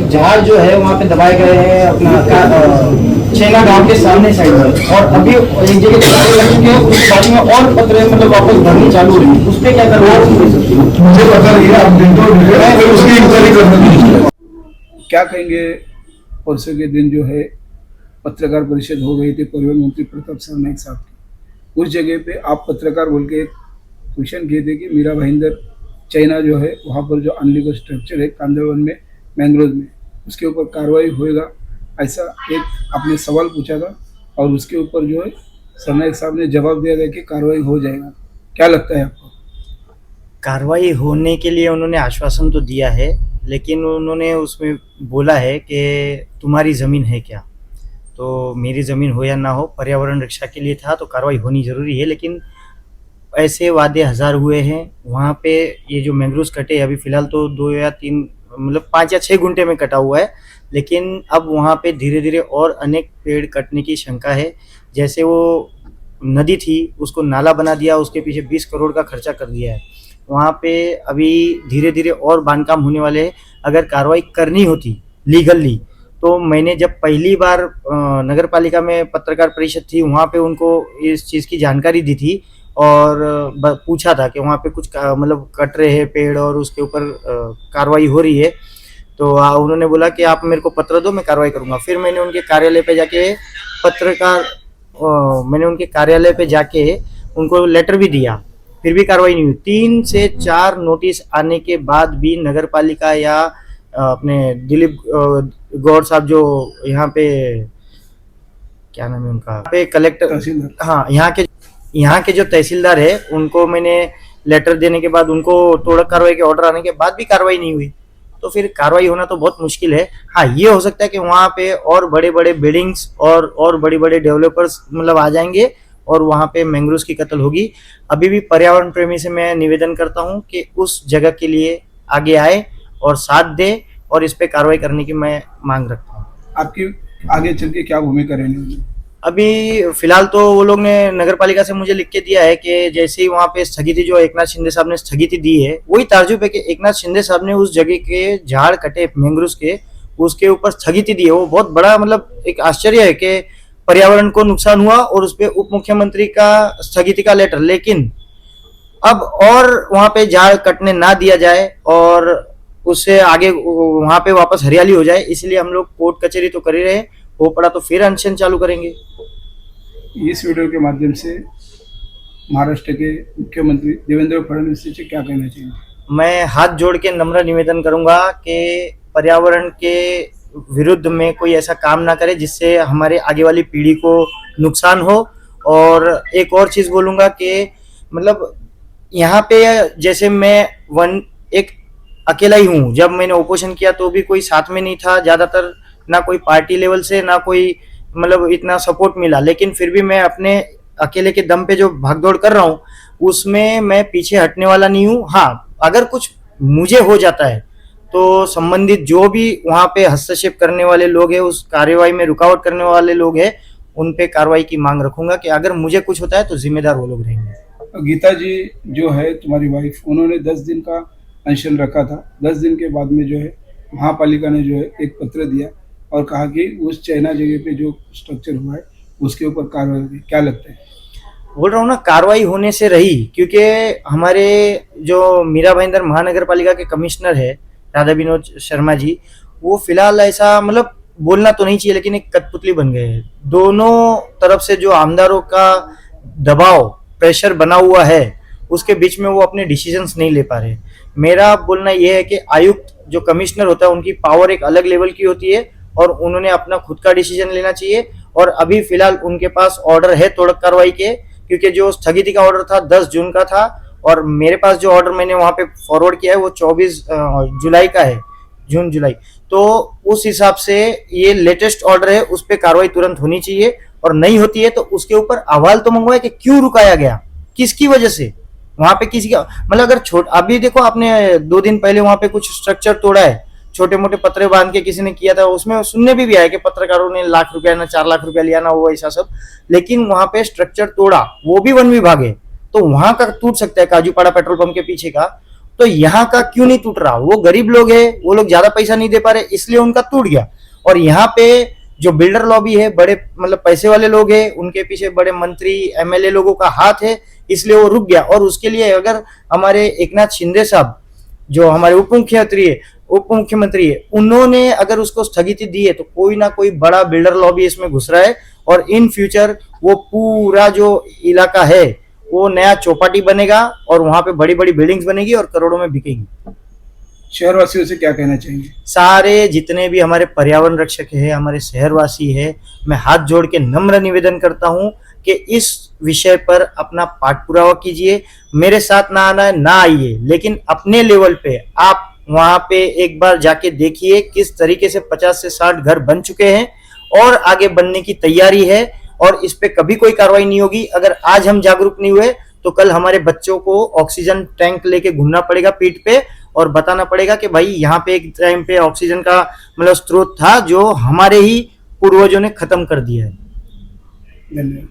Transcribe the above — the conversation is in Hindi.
जहाज जो है वहाँ पे दबाए गए हैं अपना चेना गांव के सामने साइड में, और अभी एक जगह पत्थर लग चुके हैं, उसके बाजू में और पत्थर मतलब वापस भरनी चालू हो रही है, उस पर क्या करना है? मुझे पता नहीं है, आप दिन तो उसकी इंक्वायरी करना। क्या कहेंगे? परसों के दिन जो है पत्रकार परिषद हो गई थी परिवहन मंत्री प्रताप सरनाईक साहब की। उस जगह पे आप पत्रकार बोल के एक क्वेश्चन किए थे कि मीरा भाईंदर चाइना जो है वहाँ पर जो अनलीगल स्ट्रक्चर है कांदरवन में मैंग्रोव में, उसके ऊपर कार्रवाई होएगा, ऐसा एक आपने सवाल पूछा था, और उसके ऊपर जो है सरनाईक साहब ने जवाब दिया था कि कार्रवाई हो जाएगा। क्या लगता है आपको? कार्रवाई होने के लिए उन्होंने आश्वासन तो दिया है, लेकिन उन्होंने उसमें बोला है कि तुम्हारी ज़मीन है क्या, तो मेरी ज़मीन हो या ना हो, पर्यावरण रक्षा के लिए था तो कार्रवाई होनी ज़रूरी है। लेकिन ऐसे वादे हज़ार हुए हैं वहाँ पे। ये जो मैंग्रोव्स कटे अभी फ़िलहाल तो 2 या 3 मतलब 5 या 6 घंटे में कटा हुआ है, लेकिन अब वहाँ पे धीरे धीरे और अनेक पेड़ कटने की शंका है। जैसे वो नदी थी उसको नाला बना दिया, उसके पीछे 20 करोड़ का खर्चा कर दिया है। वहाँ पे अभी धीरे धीरे और बांधकाम होने वाले हैं। अगर कार्रवाई करनी होती लीगली तो मैंने जब पहली बार नगर पालिका में पत्रकार परिषद थी वहाँ पे उनको इस चीज़ की जानकारी दी थी और पूछा था कि वहाँ पे कुछ मतलब कट रहे हैं पेड़ और उसके ऊपर कार्रवाई हो रही है। तो उन्होंने बोला कि आप मेरे को पत्र दो, मैं कार्रवाई करूँगा। फिर मैंने उनके कार्यालय पे जाके उनको लेटर भी दिया, फिर भी कार्रवाई नहीं हुई। 3 से 4 नोटिस आने के बाद भी नगर पालिका या अपने दिलीप गौड़ साहब जो यहाँ पे क्या नाम है उनका पे कलेक्टर, हाँ यहाँ के जो तहसीलदार है उनको मैंने लेटर देने के बाद उनको तोड़क कार्रवाई के ऑर्डर आने के बाद भी कार्रवाई नहीं हुई, तो फिर कार्रवाई होना तो बहुत मुश्किल है। हाँ, ये हो सकता है कि वहाँ पे और बड़े बड़े बिल्डिंग्स और बड़े बड़े डेवलपर्स मतलब आ जाएंगे और वहाँ पे मैंग्रोव्स की कत्ल होगी। अभी भी पर्यावरण प्रेमी से मैं निवेदन करता हूँ कि उस जगह के लिए आगे आए और साथ दे और इस पे कार्रवाई करने की मैं मांग रखता हूँ। आपकी आगे चल के क्या भूमिका रहने? अभी फिलहाल तो वो लोग ने नगर पालिका से मुझे लिख के दिया है कि जैसे ही वहाँ पे स्थगिति जो एकनाथ शिंदे साहब ने स्थगिति दी है, वही तार्जुब है कि एकनाथ शिंदे साहब ने उस जगह के झाड़ कटे मैंग्रोव्स के उसके ऊपर स्थगिति दी है। वो बहुत बड़ा मतलब एक आश्चर्य है कि पर्यावरण को नुकसान हुआ और उस पर उप मुख्यमंत्री का स्थगिति का लेटर, लेकिन अब और वहाँ पे झाड़ कटने ना दिया जाए और उससे आगे वहाँ पे वापस हरियाली हो जाए, इसलिए हम लोग कोर्ट कचहरी तो कर ही रहे हैं, हो पड़ा तो फिर अनशन चालू करेंगे। इस वीडियो के माध्यम से महाराष्ट्र के मुख्यमंत्री देवेंद्र फडणवीस से क्या कहना चाहिए? मैं हाथ जोड़ के नम्र निवेदन करूंगा कि पर्यावरण के विरुद्ध में कोई ऐसा काम ना करे जिससे हमारे आगे वाली पीढ़ी को नुकसान हो। और एक और चीज़ बोलूँगा कि मतलब यहाँ पे जैसे मैं एक अकेला ही हूँ, जब मैंने ओपोजिशन किया तो भी कोई साथ में नहीं था, ज़्यादातर ना कोई पार्टी लेवल से ना कोई मतलब इतना सपोर्ट मिला, लेकिन फिर भी मैं अपने अकेले के दम पे जो भागदौड़ कर रहा हूँ उसमें मैं पीछे हटने वाला नहीं हूँ। हाँ, अगर कुछ मुझे हो जाता है तो संबंधित जो भी वहाँ पे हस्तक्षेप करने वाले लोग हैं, उस कार्यवाही में रुकावट करने वाले लोग हैं, उन पे कार्रवाई की मांग रखूंगा कि अगर मुझे कुछ होता है तो जिम्मेदार वो लोग रहेंगे। गीता जी जो है तुम्हारी वाइफ, उन्होंने 10 दिन का अनशन रखा था। 10 दिन के बाद में जो है महापालिका ने जो है एक पत्र दिया और कहा कि उस चाइना जगह पे जो स्ट्रक्चर हुआ है उसके ऊपर कार्रवाई होगी। क्या लगता है? बोल रहा हूँ ना, कार्रवाई होने से रही, क्योंकि हमारे जो मीरा भाईंदर महानगर पालिका के कमिश्नर है राधा विनोद शर्मा जी, वो फिलहाल ऐसा मतलब बोलना तो नहीं चाहिए लेकिन एक कठपुतली बन गए हैं। दोनों तरफ से जो आमदारों का दबाव प्रेशर बना हुआ है उसके बीच में वो अपने डिसीजंस नहीं ले पा रहे। मेरा बोलना यह है कि आयुक्त जो कमिश्नर होता है उनकी पावर एक अलग लेवल की होती है और उन्होंने अपना खुद का डिसीजन लेना चाहिए। और अभी फिलहाल उनके पास ऑर्डर है तोड़क कार्रवाई के, क्योंकि जो स्थगिति का ऑर्डर था 10 जून का था और मेरे पास जो ऑर्डर मैंने वहाँ पे फॉरवर्ड किया है वो 24 जुलाई का है, जून जुलाई। तो उस हिसाब से ये लेटेस्ट ऑर्डर है, उस पर कार्रवाई तुरंत होनी चाहिए और नहीं होती है तो उसके ऊपर अहवाल तो मंगवाए कि क्यों रुकाया गया, किसकी वजह से वहां पे किसी का मतलब अगर अभी देखो आपने 2 दिन पहले वहां पे कुछ स्ट्रक्चर तोड़ा है, छोटे मोटे पत्रे बांध के किसी ने किया था, उसमें सुनने भी आया कि पत्रकारों ने लाख रुपया ना 4 लाख रुपया लिया ना वो ऐसा सब, लेकिन वहां पे स्ट्रक्चर तोड़ा वो भी वन विभाग है तो वहां का टूट सकता है काजूपाड़ा पेट्रोल पंप के पीछे का। तो यहाँ का क्यों नहीं टूट रहा? वो गरीब लोग हैं, वो लोग ज्यादा पैसा नहीं दे पा रहे, इसलिए उनका टूट गया। और यहाँ पे जो बिल्डर लॉबी है, बड़े मतलब पैसे वाले लोग हैं, उनके पीछे बड़े मंत्री एमएलए लोगों का हाथ है, इसलिए वो रुक गया। और उसके लिए अगर हमारे एकनाथ शिंदे साहब जो हमारे उप मुख्यमंत्री है, उन्होंने अगर उसको स्थगिति दी है, तो कोई ना कोई बड़ा बिल्डर लॉबी इसमें घुस रहा है और इन फ्यूचर वो पूरा जो इलाका है वो नया चौपाटी बनेगा और वहां पे बड़ी बड़ी बिल्डिंग्स बनेगी और करोड़ों में बिकेगी। शहरवासियों से क्या कहना चाहेंगे? सारे जितने भी हमारे पर्यावरण रक्षक है, हमारे शहरवासी है, मैं हाथ जोड़ के नम्र निवेदन करता हूं कि इस विषय पर अपना पाठ पुरावा कीजिए। मेरे साथ ना आना है ना आइए, लेकिन अपने लेवल पे आप वहां पे एक बार जाके देखिए किस तरीके से 50 से 60 घर बन चुके हैं और आगे बनने की तैयारी है। और इस पे कभी कोई कार्रवाई नहीं होगी। अगर आज हम जागरूक नहीं हुए तो कल हमारे बच्चों को ऑक्सीजन टैंक लेके घूमना पड़ेगा पीठ पे और बताना पड़ेगा कि भाई यहाँ पे एक टाइम पे ऑक्सीजन का मतलब स्रोत था जो हमारे ही पूर्वजों ने खत्म कर दिया है। धन्यवाद।